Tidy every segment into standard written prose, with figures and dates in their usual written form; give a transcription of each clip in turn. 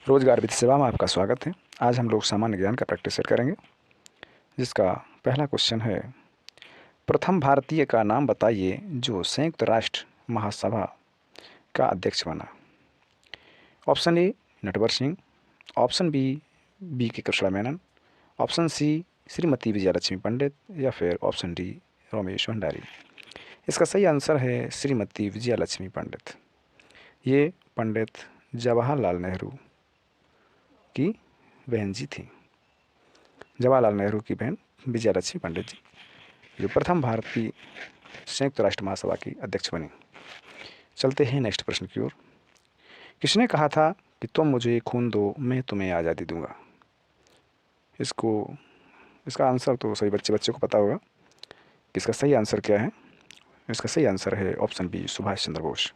रोजगार वित्त सेवा में आपका स्वागत है। आज हम लोग सामान्य ज्ञान का प्रैक्टिस सेट करेंगे, जिसका पहला क्वेश्चन है, प्रथम भारतीय का नाम बताइए जो संयुक्त राष्ट्र महासभा का अध्यक्ष बना। Option A Natwar Singh, option B K Krishna Menon, option C Shrimati Vijayalakshmi Pandit या फिर ऑप्शन डी रमेश भंडारी। इसका सही आंसर है श्रीमती विजयलक्ष्मी पंडित। ये पंडित जवाहरलाल नेहरू की बहन जी थी। जवाहरलाल नेहरू की बहन विजयलक्ष्मी पंडित जी, जो प्रथम भारतीय संयुक्त राष्ट्र महासभा की अध्यक्ष बनी। चलते हैं नेक्स्ट प्रश्न की ओर। किसने कहा था कि तुम मुझे खून दो मैं तुम्हें आज़ादी दूंगा? इसका आंसर तो सभी बच्चे को पता होगा कि इसका सही आंसर क्या है। इसका सही आंसर है option B Subhash Chandra Bose.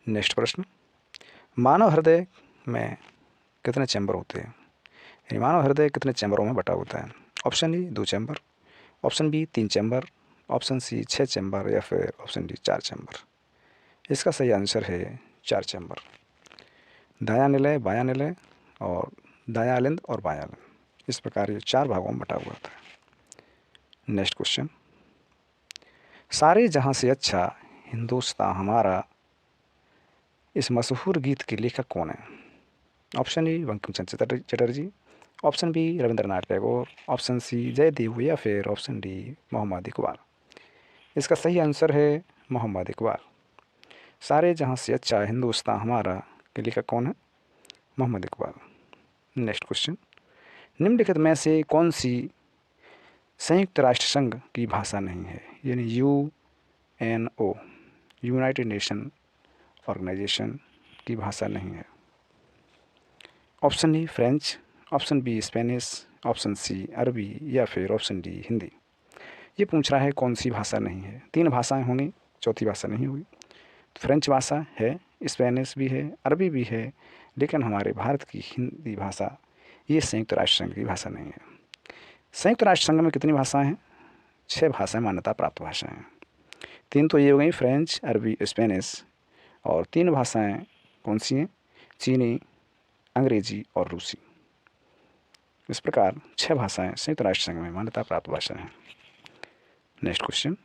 Next प्रश्न, मानव हृदय में कितने चैम्बर होते हैं? यानी मानव हृदय कितने चैम्बरों में बटा होता है? Option A 2 chamber, option B 3 chamber, option C 6 chamber या फिर ऑप्शन डी 4 चैम्बर। इसका सही आंसर है 4 चैम्बर। दायां निलय, बायां निलय और दायां अलिंद और बायां अलिंद, इस प्रकार ये 4 भागों में बटा हुआ था। नेक्स्ट क्वेश्चन, सारे जहां से अच्छा हिंदुस्तान हमारा, इस मशहूर गीत के लेखक कौन है? Option A Bankim Chandra Chatterjee, option B Rabindranath Tagore, option C Jayadev या फिर ऑप्शन डी मोहम्मद इकबाल। इसका सही आंसर है मोहम्मद इकबाल। सारे जहां से अच्छा हिंदुस्तान हमारा के लेखक कौन है? मोहम्मद इकबाल। नेक्स्ट क्वेश्चन, निम्नलिखित में से कौन सी संयुक्त राष्ट्र संघ की भाषा नहीं है? यानी UNO, यूनाइटेड नेशन ऑर्गेनाइजेशन की भाषा नहीं है। Option A French, option B Spanish, option C अरबी या फिर ऑप्शन डी हिंदी। ये पूछ रहा है कौन सी भाषा नहीं है। 3 भाषाएं होंगी, चौथी भाषा नहीं होगी। फ्रेंच भाषा है, स्पेनिश भी है, अरबी भी है, लेकिन हमारे भारत की हिंदी भाषा ये संयुक्त राष्ट्र संघ की भाषा नहीं है। संयुक्त राष्ट्र संघ में कितनी भाषाएं हैं? 6 भाषाएं मान्यता प्राप्त भाषाएं हैं। 3 तो ये हो गई, फ्रेंच, अरबी, स्पेनिश, और 3 भाषाएं कौन सी हैं? चीनी, अंग्रेजी और रूसी। इस प्रकार 6 भाषाएं संयुक्त राष्ट्र संघ में मान्यता प्राप्त भाषाएं हैं। नेक्स्ट क्वेश्चन,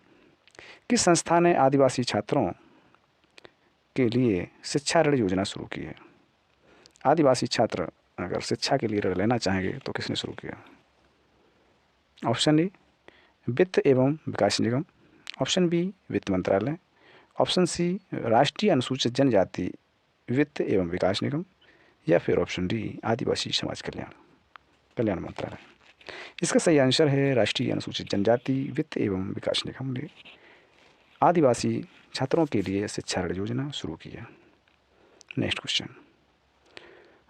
किस संस्था ने आदिवासी छात्रों के लिए शिक्षा ऋण योजना शुरू की है? आदिवासी छात्र अगर शिक्षा के लिए ऋण लेना चाहेंगे तो किसने शुरू किया? ऑप्शन ए वित्त एवं विकास निगम, ऑप्शन बी वित्त मंत्रालय, ऑप्शन सी राष्ट्रीय अनुसूचित जनजाति वित्त एवं विकास निगम या फिर ऑप्शन डी आदिवासी समाज कल्याण मंत्रालय। इसका सही आंसर है राष्ट्रीय अनुसूचित जनजाति वित्त एवं विकास निगम ने आदिवासी छात्रों के लिए शिक्षा ऋण योजना शुरू की है। नेक्स्ट क्वेश्चन,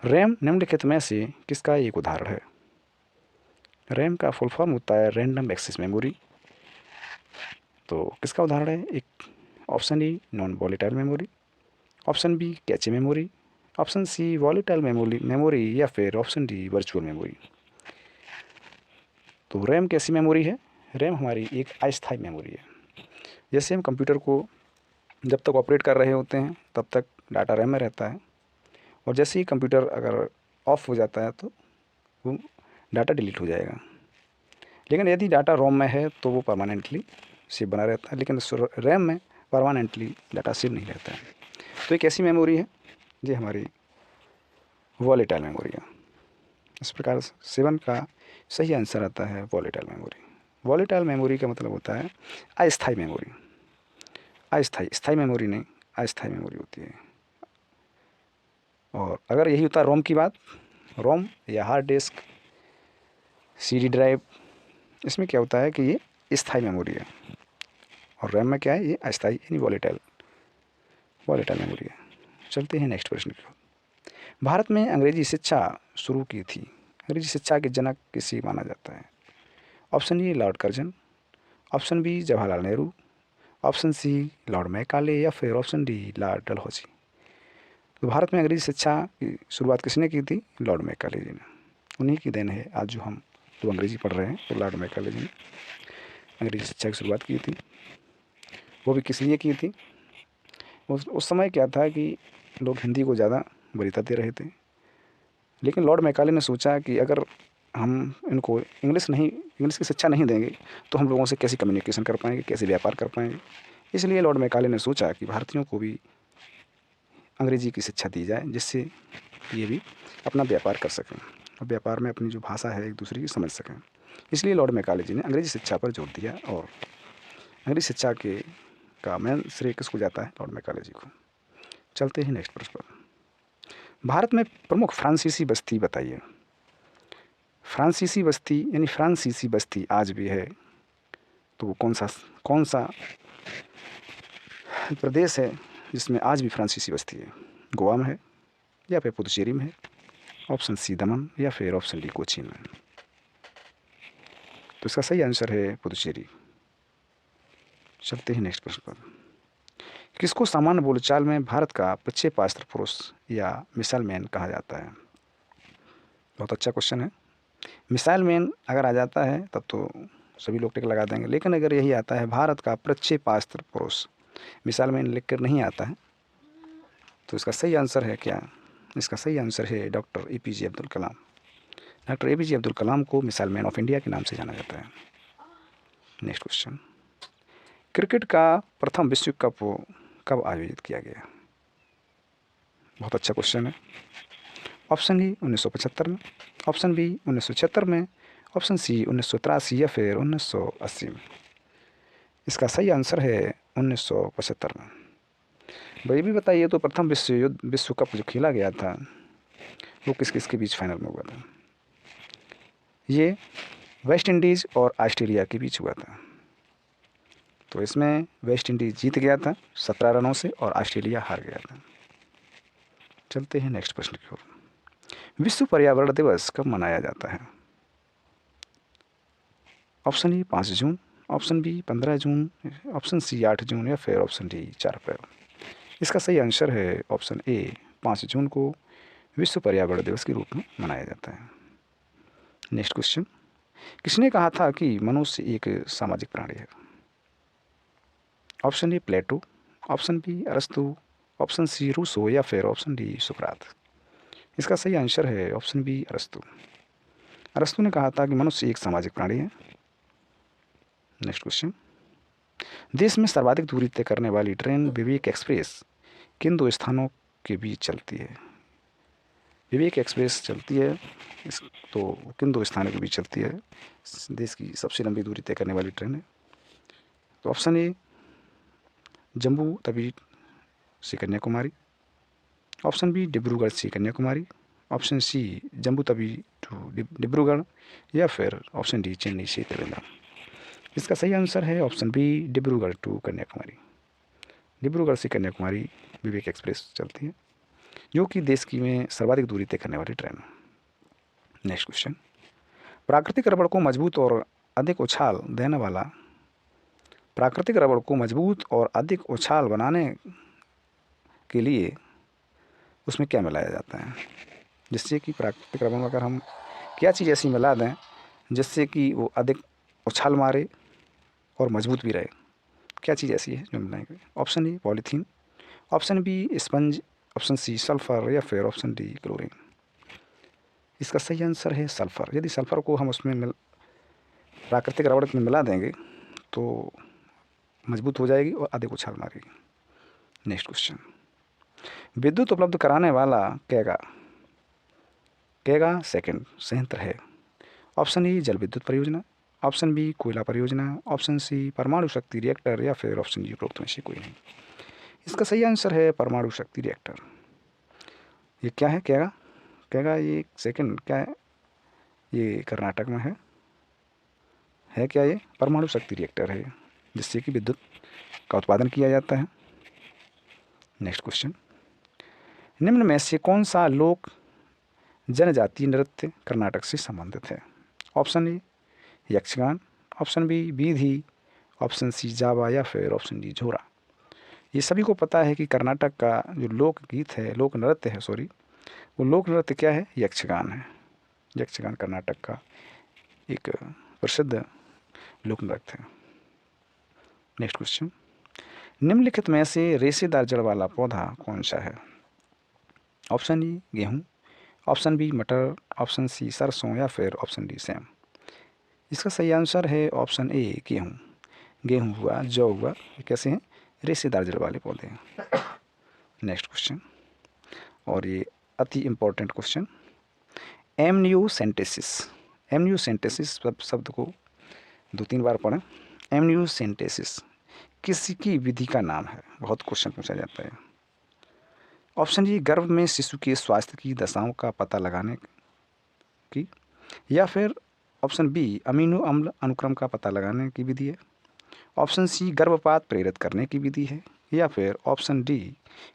रैम निम्नलिखित में से किसका एक उदाहरण है? रैम का फुल फॉर्म होता है रैंडम एक्सेस मेमोरी। तो किसका उदाहरण है? एक option E non volatile memory, option B cache memory, option C volatile memory या फिर ऑप्शन डी वर्चुअल मेमोरी। तो रैम कैसी मेमोरी है? रैम हमारी एक अस्थायी मेमोरी है। जैसे हम कंप्यूटर को जब तक ऑपरेट कर रहे होते हैं तब तक डाटा रैम में रहता है, और जैसे ही कंप्यूटर अगर ऑफ हो जाता है तो वो डाटा डिलीट हो जाएगा। लेकिन यदि डाटा रोम में है तो वो परमानेंटली सेव बना रहता है, लेकिन रैम में परमानेंटली डाटा सेव नहीं रहता है। तो एक ऐसी मेमोरी है जो हमारी वॉलेटाइल मेमोरी है। इस प्रकार 7 का सही आंसर आता है वॉलेटाइल मेमोरी। वॉलेटाइल मेमोरी का मतलब होता है अस्थायी मेमोरी। स्थायी मेमोरी नहीं, अस्थायी मेमोरी होती है। और अगर यही होता है रोम की बात, रोम या हार्ड डिस्क, CD ड्राइव, इसमें क्या होता है कि ये स्थायी मेमोरी है, और रैम में क्या है? ये अस्थायी यानी वॉलेटाइल मेमोरी है। चलते हैं नेक्स्ट प्रश्न की ओर। भारत में अंग्रेजी शिक्षा शुरू की थी, अंग्रेजी शिक्षा के जनक किसे माना जाता है? Option A Lord Curzon, option B Jawaharlal Nehru, option C Lord Macaulay या फिर ऑप्शन डी लॉर्ड डलहौजी। तो भारत में अंग्रेजी शिक्षा की शुरुआत किसने की थी? लॉर्ड मैकाले जी ने। उन्हीं की देन है आज जो हम अंग्रेजी पढ़ रहे हैं। तो लॉर्ड मैकाले जी ने अंग्रेजी शिक्षा की शुरुआत की थी। वो भी किस लिए की थी? उस समय क्या था कि लोग हिंदी को ज़्यादा वरीयता दे रहे थे। लेकिन लॉर्ड मैकाले ने सोचा कि अगर हम इनको इंग्लिश की शिक्षा नहीं देंगे तो हम लोगों से कैसे कम्युनिकेशन कर पाएंगे, कैसे व्यापार कर पाएंगे। इसलिए लॉर्ड मैकाले ने सोचा कि भारतीयों को भी अंग्रेज़ी की शिक्षा दी जाए, जिससे ये भी अपना व्यापार कर सकें और व्यापार में अपनी जो भाषा है एक दूसरे की समझ सकें। इसलिए लॉर्ड मैकाले जी ने अंग्रेज़ी शिक्षा पर जोर दिया और अंग्रेज़ी शिक्षा के का मेन श्रेय किसको जाता है? लॉर्ड मैकाले जी को। चलते हैं नेक्स्ट प्रश्न पर। भारत में प्रमुख फ्रांसीसी बस्ती बताइए। फ्रांसीसी बस्ती यानी फ्रांसीसी बस्ती आज भी है तो वो कौन सा प्रदेश है जिसमें आज भी फ्रांसीसी बस्ती है? गोवा में है या फिर पुदुचेरी में है, ऑप्शन सी दमन या फिर ऑप्शन डी कोचीन में। तो इसका सही आंसर है पुदुचेरी। चलते हैं नेक्स्ट प्रश्न पर। किसको सामान्य बोलचाल में भारत का प्रक्षेपास्त्र पुरुष या मिसाइल मैन कहा जाता है? बहुत अच्छा क्वेश्चन है। मिसाइल मैन अगर आ जाता है तब तो सभी लोग टिक लगा देंगे, लेकिन अगर यही आता है भारत का प्रक्षेपास्त्र पुरुष, मिसाइल मैन लिख कर नहीं आता है, तो इसका सही आंसर है क्या? इसका सही आंसर है doctor APJ Abdul Kalam. Doctor APJ Abdul Kalam को मिसाइल मैन ऑफ इंडिया के नाम से जाना जाता है। Next question. क्रिकेट का प्रथम विश्व कप कब आयोजित किया गया? बहुत अच्छा क्वेश्चन है। ऑप्शन ए 1975 में, ऑप्शन बी 1976 में, ऑप्शन सी 1983 या फिर 1980 में। इसका सही आंसर है 1975 में। भाई भी बताइए तो प्रथम विश्व कप जो खेला गया था वो किस किस के बीच फाइनल में हुआ था? ये वेस्ट इंडीज़ और ऑस्ट्रेलिया के बीच हुआ था। तो इसमें वेस्ट इंडीज़ जीत गया था 17 रनों से और ऑस्ट्रेलिया हार गया था। चलते हैं नेक्स्ट प्रश्न की ओर। विश्व पर्यावरण दिवस कब मनाया जाता है? Option A 5 June, option B 15 June, option C 8 June या फिर ऑप्शन डी 4 अप्रैल। इसका सही आंसर है ऑप्शन ए 5 जून को विश्व पर्यावरण दिवस के रूप में मनाया जाता है। Next question. किसने कहा था कि मनुष्य एक सामाजिक प्राणी है? Option A Plato, option B अरस्तु, ऑप्शन सी रूसो या फिर ऑप्शन डी सुकरात। इसका सही आंसर है ऑप्शन बी अरस्तु। अरस्तु ने कहा था कि मनुष्य एक सामाजिक प्राणी है। Next question. देश में सर्वाधिक दूरी तय करने वाली ट्रेन विवेक एक्सप्रेस किन दो स्थानों के बीच चलती है? विवेक एक्सप्रेस चलती है तो किन दो स्थानों के बीच चलती है? देश की सबसे लंबी दूरी तय करने वाली ट्रेन है। तो ऑप्शन ए जम्मू तवी से कन्याकुमारी, ऑप्शन बी डिब्रूगढ़ से Kanyakumari, option C Jammu Tawi to Dibrugarh या फिर ऑप्शन डी चेन्नई से त्रिवेंद्रम। इसका सही आंसर है option B Dibrugarh to Kanyakumari. Dibrugarh से कन्याकुमारी विवेक एक्सप्रेस चलती है जो कि देश की में सर्वाधिक दूरी तय करने वाली ट्रेन है। Next question. प्राकृतिक रबड़ को मजबूत और अधिक उछाल देने वाला, प्राकृतिक रबड़ को मजबूत और अधिक उछाल बनाने के लिए उसमें क्या मिलाया जाता है? जिससे कि प्राकृतिक रबड़ में अगर हम क्या चीज़ ऐसी मिला दें जिससे कि वो अधिक उछाल मारे और मजबूत भी रहे, क्या चीज़ ऐसी है जो मिलाएंगे? Option A polythene, option B sponge, option C sulphur या फिर ऑप्शन डी क्लोरीन। इसका सही आंसर है सल्फ़र। यदि सल्फ़र को हम उसमें प्राकृतिक रबड़ में मिला देंगे तो मजबूत हो जाएगी और अधिक उछाल मारेगी। Next question. विद्युत उपलब्ध कराने वाला कैगा सेकंड संयंत्र है? ऑप्शन ए जल विद्युत परियोजना, ऑप्शन बी कोयला परियोजना, ऑप्शन सी परमाणु शक्ति रिएक्टर या फिर ऑप्शन डी उपरोक्त में से कोई नहीं। इसका सही आंसर है परमाणु शक्ति रिएक्टर। ये क्या है कैगा ये सेकंड क्या है? ये कर्नाटक में है क्या? ये परमाणु शक्ति रिएक्टर है जिससे कि विद्युत का उत्पादन किया जाता है। Next question. निम्न में से कौन सा लोक जनजातीय नृत्य कर्नाटक से संबंधित है? Option A Yakshagana, option B बीधी, ऑप्शन सी जावा या फिर ऑप्शन डी झोरा। ये सभी को पता है कि कर्नाटक का जो लोकगीत है, लोक नृत्य है, वो लोक नृत्य क्या है? यक्षगान है। यक्षगान कर्नाटक का एक प्रसिद्ध लोक नृत्य है। Next question. निम्नलिखित में से रेशेदार जड़ वाला पौधा कौन सा है? ऑप्शन ई गेहूँ, ऑप्शन बी मटर, ऑप्शन सी सरसों या फिर ऑप्शन डी सेम। इसका सही आंसर है ऑप्शन ए गेहूँ। गेहूँ हुआ, जौ हुआ, ये कैसे हैं, रेशेदार जड़ वाले पौधे हैं। नेक्स्ट क्वेश्चन, और ये अति इम्पोर्टेंट क्वेश्चन, एमनियोसेंटेसिस। एमनियोसेंटेसिस शब्द को 2-3 बार पढ़ें। एमनियोसेंटेसिस किसी की विधि का नाम है, बहुत क्वेश्चन पूछा जाता है। ऑप्शन ए गर्भ में शिशु के स्वास्थ्य की दशाओं का पता लगाने की, या फिर ऑप्शन बी अमीनो अम्ल अनुक्रम का पता लगाने की विधि है, ऑप्शन सी गर्भपात प्रेरित करने की विधि है, या फिर ऑप्शन डी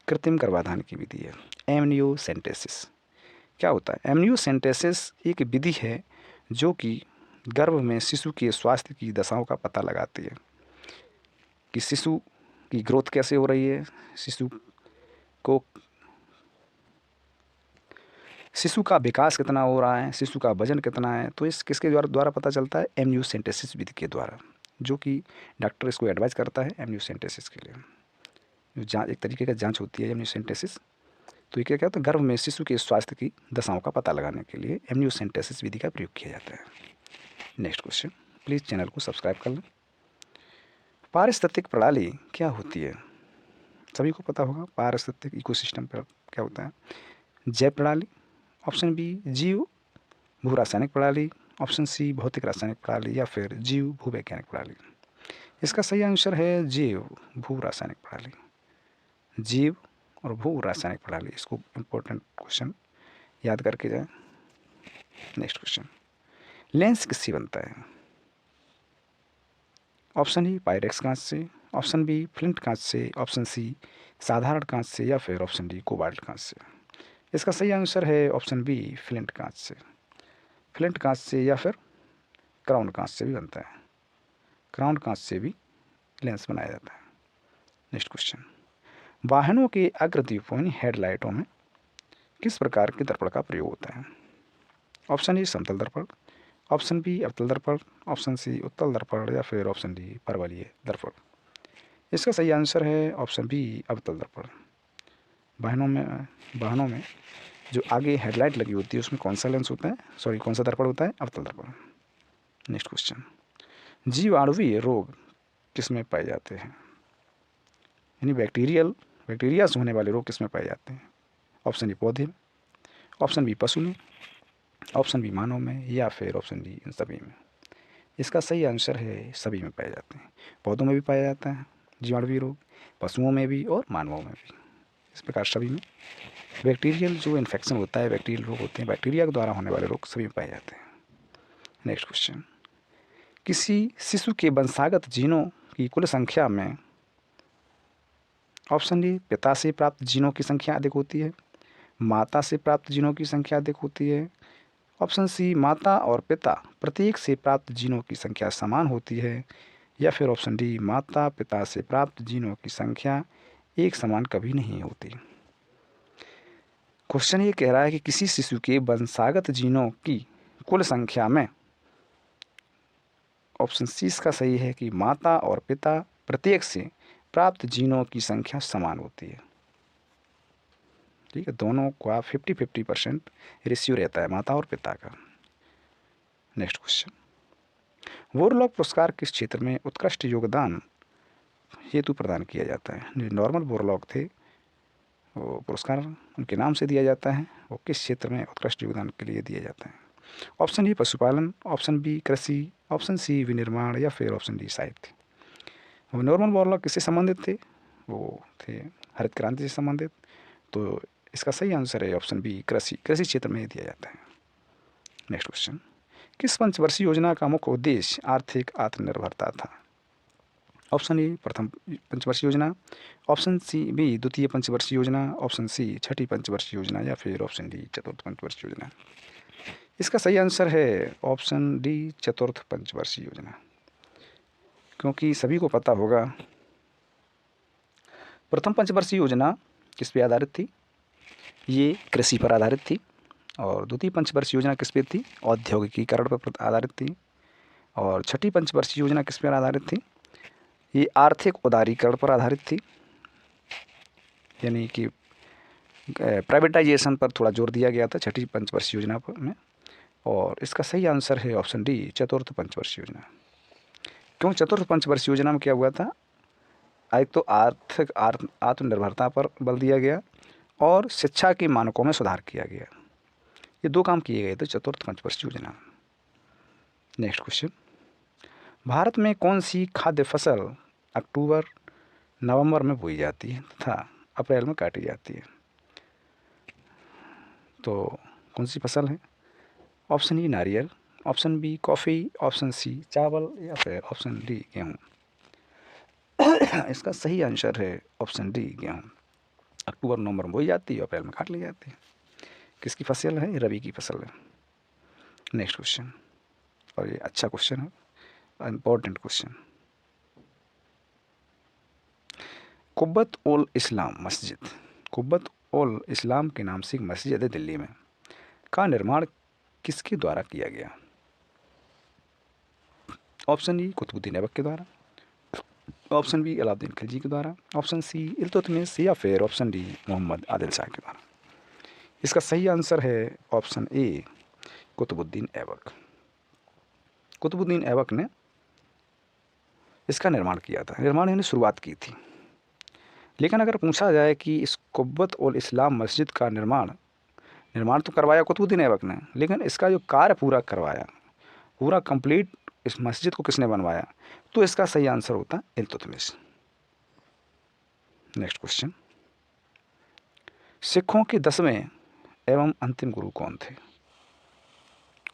कृत्रिम गर्भाधान की विधि है। एमनियोसेंटेसिस क्या होता है? एमनियोसेंटेसिस एक विधि है जो कि गर्भ में शिशु के स्वास्थ्य की दशाओं का पता लगाती है कि शिशु की ग्रोथ कैसे हो रही है, को शिशु का विकास कितना हो रहा है, शिशु का वजन कितना है। तो इस किसके द्वारा पता चलता है? एमनियोसेंटेसिस विधि के द्वारा, जो कि डॉक्टर इसको एडवाइस करता है एमनियोसेंटेसिस के लिए। जो जाँच, एक तरीके का जाँच होती है एमनियोसेंटेसिस। तो ये क्या होता है? गर्भ में शिशु के स्वास्थ्य की दशाओं का पता लगाने के लिए एमनियोसेंटेसिस विधि का प्रयोग किया जाता है। नेक्स्ट क्वेश्चन, प्लीज़ चैनल को सब्सक्राइब कर लें। पारिस्थितिक प्रणाली क्या होती है? सभी को पता होगा पारिस्थितिक इकोसिस्टम पर क्या होता है। जैव प्रणाली, ऑप्शन बी जीव भू रासायनिक प्रणाली, ऑप्शन सी भौतिक रासायनिक प्रणाली, या फिर जीव भूवैज्ञानिक प्रणाली। इसका सही आंसर है जीव भू रासायनिक प्रणाली। जीव और भू रासायनिक प्रणाली, इसको इम्पोर्टेंट क्वेश्चन याद करके जाए। नेक्स्ट क्वेश्चन, लेंस किससे बनता है? ऑप्शन ई पायरेक्स कांच से, ऑप्शन बी फ्लिंट कांच से, ऑप्शन सी साधारण कांच से, या फिर ऑप्शन डी कोबाल्ट कांच से। इसका सही आंसर है ऑप्शन बी फ्लिंट कांच से। फ्लिंट कांच से या फिर क्राउन कांच से भी बनता है। क्राउन कांच से भी लेंस बनाया जाता है। नेक्स्ट क्वेश्चन, वाहनों के अग्रदीपों यानी हेडलाइटों में किस प्रकार के दर्पण का प्रयोग होता है? ऑप्शन ए समतल दर्पण, ऑप्शन बी अवतल दर्पण, ऑप्शन सी उत्तल दर्पण, या फिर ऑप्शन डी परवलयीय दर्पण। इसका सही आंसर है ऑप्शन बी अवतल दर्पण। वाहनों में जो आगे हेडलाइट लगी होती है उसमें कौन सा लेंस होता है, सॉरी कौन सा दर्पण होता है? अवतल दर्पण। नेक्स्ट क्वेश्चन, जीवाणुवीय रोग किसमें पाए जाते हैं, यानी बैक्टीरिया से होने वाले रोग किसमें पाए जाते हैं? ऑप्शन ए पौधे में, ऑप्शन बी पशु में, ऑप्शन बी मानव में, या फिर ऑप्शन डी इन सभी में। इसका सही आंसर है सभी में पाए जाते हैं। पौधों में भी पाया जाता है जीवाणुवीय रोग, पशुओं में भी और मानवों में भी। इस प्रकार सभी में बैक्टीरियल जो इन्फेक्शन होता है, बैक्टीरियल रोग होते हैं, बैक्टीरिया के द्वारा होने वाले रोग सभी में पाए जाते हैं। नेक्स्ट क्वेश्चन, किसी शिशु के वंशागत जीनों की कुल संख्या में ऑप्शन ए पिता से प्राप्त जीनों की संख्या अधिक होती है, माता से प्राप्त जीनों की संख्या अधिक होती है, ऑप्शन सी माता और पिता प्रत्येक से प्राप्त जीनों की संख्या समान होती है, या फिर ऑप्शन डी माता पिता से प्राप्त जीनों की संख्या एक समान कभी नहीं होती। क्वेश्चन ये कह रहा है कि किसी शिशु के वंशागत जीनों की कुल संख्या में, ऑप्शन सी इसका सही है कि माता और पिता प्रत्येक से प्राप्त जीनों की संख्या समान होती है। ठीक है, दोनों का 50-50% रेशियो रहता है माता और पिता का। नेक्स्ट क्वेश्चन, वोरलॉग पुरस्कार किस क्षेत्र में उत्कृष्ट योगदान हेतु प्रदान किया जाता है? जो नॉर्मल वोरलॉग थे वो पुरस्कार उनके नाम से दिया जाता है, वो किस क्षेत्र में उत्कृष्ट योगदान के लिए दिया जाता है? ऑप्शन ए पशुपालन, ऑप्शन बी कृषि, ऑप्शन सी विनिर्माण, या फिर ऑप्शन डी साहित्य। वो नॉर्मल वोरलॉग किससे संबंधित थे? वो थे हरित क्रांति से संबंधित। तो इसका सही आंसर है ऑप्शन बी कृषि क्षेत्र में दिया जाता है। नेक्स्ट क्वेश्चन, किस पंचवर्षीय योजना का मुख्य उद्देश्य आर्थिक आत्मनिर्भरता था? ऑप्शन ए प्रथम पंचवर्षीय योजना, ऑप्शन सी बी द्वितीय पंचवर्षीय योजना, ऑप्शन सी छठी पंचवर्षीय योजना, या फिर ऑप्शन डी चतुर्थ पंचवर्षीय योजना। इसका सही आंसर है ऑप्शन डी चतुर्थ पंचवर्षीय योजना, क्योंकि सभी को पता होगा प्रथम पंचवर्षीय योजना किस पे आधारित थी? ये कृषि पर आधारित थी। और द्वितीय पंचवर्षीय योजना किस पे थी? औद्योगिकीकरण पर आधारित थी। और छठी पंचवर्षीय योजना किस पर आधारित थी? ये आर्थिक उदारीकरण पर आधारित थी, यानी कि प्राइवेटाइजेशन पर थोड़ा जोर दिया गया था छठी पंचवर्षीय योजना पर में। और इसका सही आंसर है ऑप्शन डी, चतुर्थ पंचवर्षीय योजना। क्यों चतुर्थ पंचवर्षीय योजना में क्या हुआ था, एक तो आर्थिक आत्मनिर्भरता पर बल दिया गया और शिक्षा के मानकों में सुधार किया गया। ये दो काम किए गए थे चतुर्थ पंचवर्षीय योजना में। नेक्स्ट क्वेश्चन, भारत में कौन सी खाद्य फसल अक्टूबर नवंबर में बोई जाती है तथा अप्रैल में काटी जाती है? तो कौन सी फसल है? ऑप्शन ई नारियल, option B coffee, option C चावल या फिर ऑप्शन डी गेहूँ। इसका सही आंसर है ऑप्शन डी गेहूँ। अक्टूबर नवंबर में बोई जाती है, अप्रैल में काट ली जाती है। किसकी फसल है? रबी की फसल है। नेक्स्ट क्वेश्चन, और ये अच्छा क्वेश्चन है, इम्पोर्टेंट क्वेश्चन। कुब्बत उल इस्लाम मस्जिद, कुब्बत उल इस्लाम के नाम से एक मस्जिद है दिल्ली में, का निर्माण किसके द्वारा किया गया? ऑप्शन ई कुतुबुद्दीन ऐबक के द्वारा, ऑप्शन बी अलाउद्दीन खिलजी के द्वारा, ऑप्शन सी इल्तुतमिश या फिर ऑप्शन डी मोहम्मद आदिल शाह के द्वारा। इसका सही आंसर है ऑप्शन ए कुतुबुद्दीन ऐबक। कुतुबुद्दीन ऐबक ने इसका निर्माण किया था, निर्माण यानी शुरुआत की थी। लेकिन अगर पूछा जाए कि इस कुब्बत उल इस्लाम मस्जिद का निर्माण तो करवाया कुतुबुद्दीन ऐबक ने, लेकिन इसका जो कार्य पूरा करवाया, पूरा कंप्लीट इस मस्जिद को किसने बनवाया, तो इसका सही आंसर होता है इल्तुतमिश। नेक्स्ट क्वेश्चन, सिखों के 10वें एवं अंतिम गुरु कौन थे?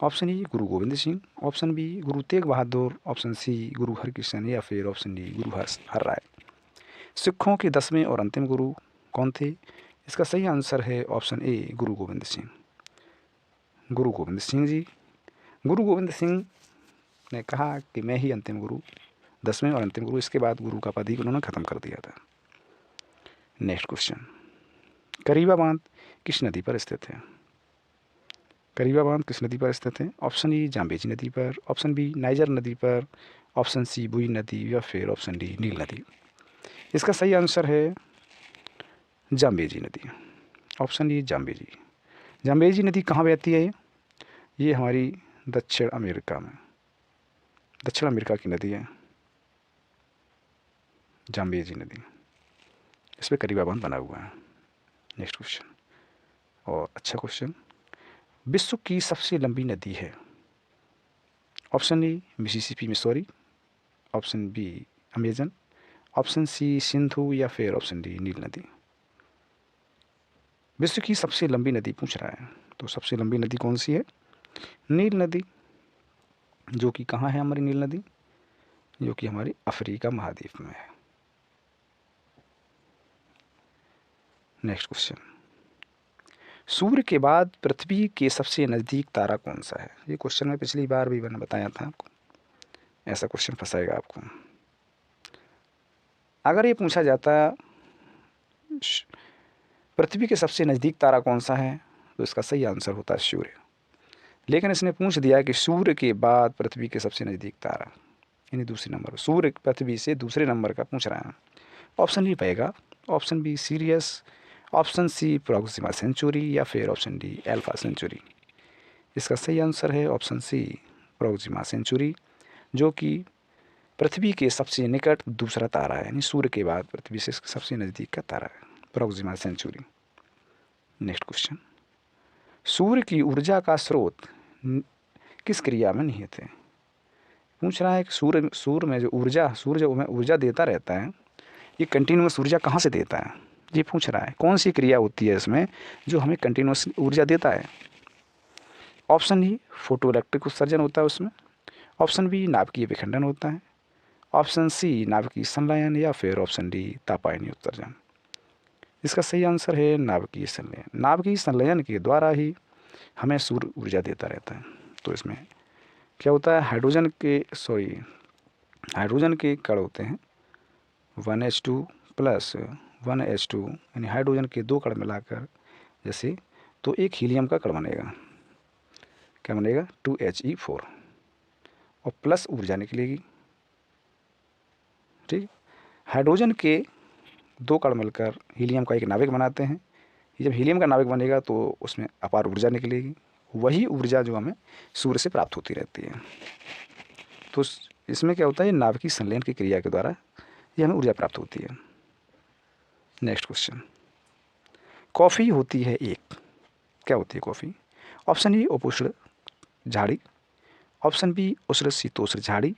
ऑप्शन ई गुरु Govind Singh, option B Guru Tegh Bahadur, option C गुरु हरकृष्ण या फिर ऑप्शन डी गुरु हर राय। सिखों के 10वें और अंतिम गुरु कौन थे? इसका सही आंसर है ऑप्शन ए गुरु गोविंद सिंह। गुरु गोविंद सिंह जी, गुरु गोविंद सिंह ने कहा कि मैं ही अंतिम गुरु, 10वें और अंतिम गुरु, इसके बाद गुरु का पद ही उन्होंने ख़त्म कर दिया था। नेक्स्ट क्वेश्चन, करीबा बांध किस नदी पर स्थित है? करीबा बांध किस नदी पर स्थित है? ऑप्शन ई जाम्बेजी नदी पर, ऑप्शन बी नाइजर नदी पर, ऑप्शन सी बुई नदी या फिर ऑप्शन डी नील नदी। इसका सही आंसर है जाम्बेजी नदी, ऑप्शन ई जाम्बेजी। जाम्बेजी नदी कहाँ बहती है? ये हमारी दक्षिण अमेरिका में, दक्षिण अमेरिका की नदी है जाम्बेजी नदी। इस पर करीबा बांध बना हुआ है। नेक्स्ट क्वेश्चन, और अच्छा क्वेश्चन, विश्व की सबसे लंबी नदी है? Option A Mississippi Missouri, option B Amazon, option C Sindhu या फिर ऑप्शन डी नील नदी। विश्व की सबसे लंबी नदी पूछ रहा है, तो सबसे लंबी नदी कौन सी है? नील नदी, जो कि कहाँ है हमारी नील नदी? जो कि हमारी अफ्रीका महाद्वीप में है। नेक्स्ट क्वेश्चन, सूर्य के बाद पृथ्वी के सबसे नज़दीक तारा कौन सा है? ये क्वेश्चन मैं पिछली बार भी मैंने बताया था आपको, ऐसा क्वेश्चन फंसाएगा आपको। अगर ये पूछा जाता पृथ्वी के सबसे नज़दीक तारा कौन सा है, तो इसका सही आंसर होता है सूर्य। लेकिन इसने पूछ दिया कि सूर्य के बाद पृथ्वी के सबसे नज़दीक तारा, यानी दूसरे नंबर, सूर्य पृथ्वी से दूसरे नंबर का पूछ रहा है। Option B Vega, option B Sirius, option C Proxima Centauri या फिर ऑप्शन डी अल्फा सेंचुरी। इसका सही आंसर है ऑप्शन सी प्रॉक्सिमा सेंचुरी, जो कि पृथ्वी के सबसे निकट दूसरा तारा है, यानी सूर्य के बाद पृथ्वी से सबसे नज़दीक का तारा है, प्रॉक्सिमा सेंचुरी। नेक्स्ट क्वेश्चन, सूर्य की ऊर्जा का स्रोत किस क्रिया में निहित है? पूछ रहा है कि सूर्य में जो ऊर्जा देता रहता है, ये कंटिन्यूस ऊर्जा कहाँ से देता है, ये पूछ रहा है। कौन सी क्रिया होती है इसमें जो हमें कंटिन्यूस ऊर्जा देता है? ऑप्शन ई फोटो इलेक्ट्रिक उत्सर्जन होता है उसमें, ऑप्शन बी नाभिकीय विखंडन होता है, ऑप्शन सी नाभिकीय संलयन या फिर ऑप्शन डी तापायनी उत्सर्जन। इसका सही आंसर है नाभिकीय संलयन। नाभिकीय संलयन के द्वारा ही हमें सूर्य ऊर्जा देता रहता है। तो इसमें क्या होता है, हाइड्रोजन के कण होते हैं 1H2 प्लस 1H2, यानी हाइड्रोजन के 2 कण मिलाकर जैसे, तो एक हीलियम का कण बनेगा, क्या बनेगा 2He4, और प्लस ऊर्जा निकलेगी। ठीक, हाइड्रोजन के 2 कण मिलकर हीलियम का एक नाभिक बनाते हैं, जब हीलियम का नाभिक बनेगा तो उसमें अपार ऊर्जा निकलेगी, वही ऊर्जा जो हमें सूर्य से प्राप्त होती रहती है। तो इसमें क्या होता है, ये नाभिकीय संलयन की क्रिया के द्वारा ये हमें ऊर्जा प्राप्त होती है। नेक्स्ट क्वेश्चन, कॉफ़ी होती है एक, क्या होती है कॉफ़ी? ऑप्शन ए उपोष्ण झाड़ी, ऑप्शन बी उष्ण शीतोष्ण झाड़ी,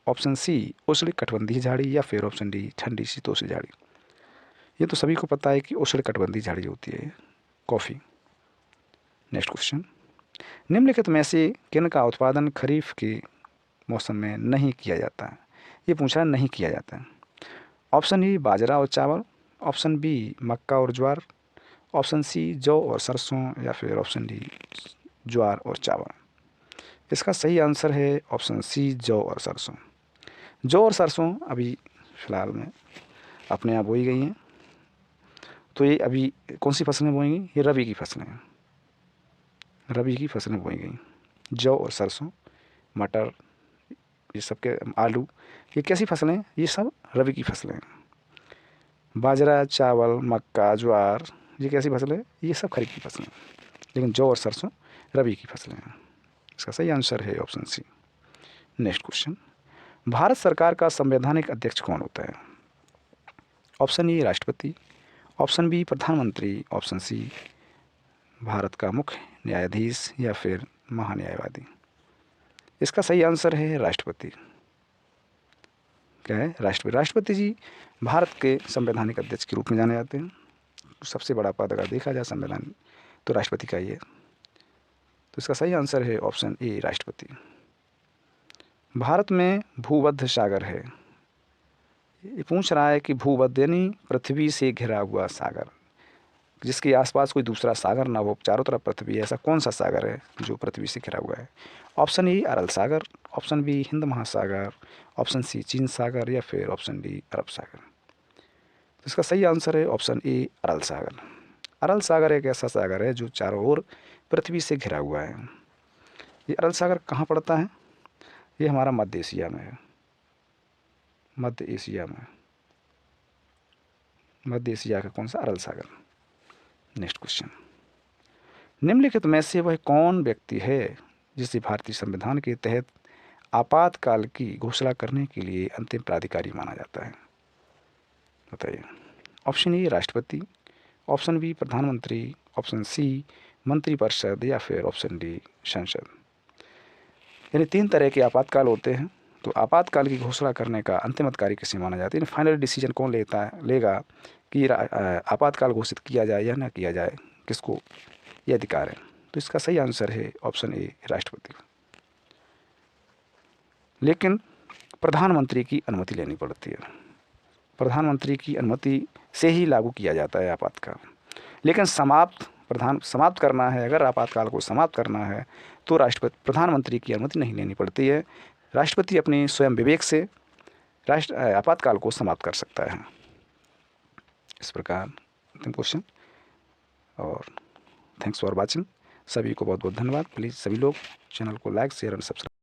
ऑप्शन सी उष्ण कटिबंधीय झाड़ी, या फिर ऑप्शन डी ठंडी शीतोष्ण झाड़ी। ये तो सभी को पता है कि उष्ण कटिबंधीय झाड़ी होती है कॉफ़ी। नेक्स्ट क्वेश्चन, निम्नलिखित में से किन का उत्पादन खरीफ के मौसम में नहीं किया जाता है? ये पूछा नहीं किया जाता है। ऑप्शन ए बाजरा और चावल, ऑप्शन बी मक्का और ज्वार, ऑप्शन सी जौ और सरसों, या फिर ऑप्शन डी ज्वार और चावल। इसका सही आंसर है ऑप्शन सी जौ और सरसों। जौ और सरसों अभी फ़िलहाल में अपने आप बोई गई हैं। तो ये अभी कौन सी फसलें बोई गई? ये रबी की फसलें हैं, रबी की फसलें बोई गई। जौ और सरसों, मटर, ये सब के आलू, ये कैसी फसलें हैं? ये सब रबी की फसलें हैं। बाजरा, चावल, मक्का, ज्वार, ये कैसी फसलें हैं? ये सब खरीफ की फसलें हैं। लेकिन जौ और सरसों रबी की फसलें हैं। इसका सही आंसर है option C. Next question, Bharat सरकार का संवैधानिक अध्यक्ष कौन होता है? ऑप्शन ए राष्ट्रपति, ऑप्शन बी प्रधानमंत्री, ऑप्शन सी भारत का मुख्य न्यायाधीश, या फिर महान्यायवादी। इसका सही आंसर है राष्ट्रपति। क्या है? राष्ट्रपति। राष्ट्रपति जी भारत के संवैधानिक अध्यक्ष के रूप में जाने जाते हैं। सबसे बड़ा पद अगर देखा जाए संविधान तो राष्ट्रपति का ही है। तो इसका सही आंसर है ऑप्शन ए राष्ट्रपति। भारत में भूमध्य सागर है, ये पूछ रहा है कि भूमध्य यानी पृथ्वी से घिरा हुआ सागर, जिसके आसपास कोई दूसरा सागर ना हो, चारों तरफ पृथ्वी है, ऐसा कौन सा सागर है जो पृथ्वी से घिरा हुआ है? ऑप्शन ए अरल सागर, ऑप्शन बी हिंद महासागर, ऑप्शन सी चीन सागर, या फिर ऑप्शन डी अरब सागर। तो इसका सही आंसर है ऑप्शन ए अरल सागर। अरल सागर एक ऐसा सागर है जो चारों ओर पृथ्वी से घिरा हुआ है। ये अरल सागर कहाँ पड़ता है? ये हमारा मध्य एशिया में है, मध्य एशिया में, मध्य एशिया का कौन सा? अरल सागर। नेक्स्ट क्वेश्चन, निम्नलिखित में से वह कौन व्यक्ति है जिसे भारतीय संविधान के तहत आपातकाल की घोषणा करने के लिए अंतिम प्राधिकारी माना जाता है? बताइए। ऑप्शन ए राष्ट्रपति, ऑप्शन बी प्रधानमंत्री, ऑप्शन सी मंत्रिपरिषद, या फिर ऑप्शन डी संसद। यानी तीन तरह के आपातकाल होते हैं। तो आपातकाल की घोषणा करने का अंतिम अधिकारी किसे माना जाता है? यानी फाइनल डिसीजन कौन लेगा कि आपातकाल घोषित किया जाए या ना किया जाए, किसको ये अधिकार है? तो इसका सही आंसर है ऑप्शन ए राष्ट्रपति। लेकिन प्रधानमंत्री की अनुमति लेनी पड़ती है, प्रधानमंत्री की अनुमति से ही लागू किया जाता है आपातकाल। लेकिन समाप्त करना है, अगर आपातकाल को समाप्त करना है तो प्रधानमंत्री की अनुमति नहीं लेनी पड़ती है। राष्ट्रपति अपने स्वयं विवेक से आपातकाल को समाप्त कर सकता है। इस प्रकार अंतिम क्वेश्चन। और थैंक्स फॉर वॉचिंग। सभी को बहुत बहुत धन्यवाद। प्लीज़ सभी लोग चैनल को लाइक, शेयर और सब्सक्राइब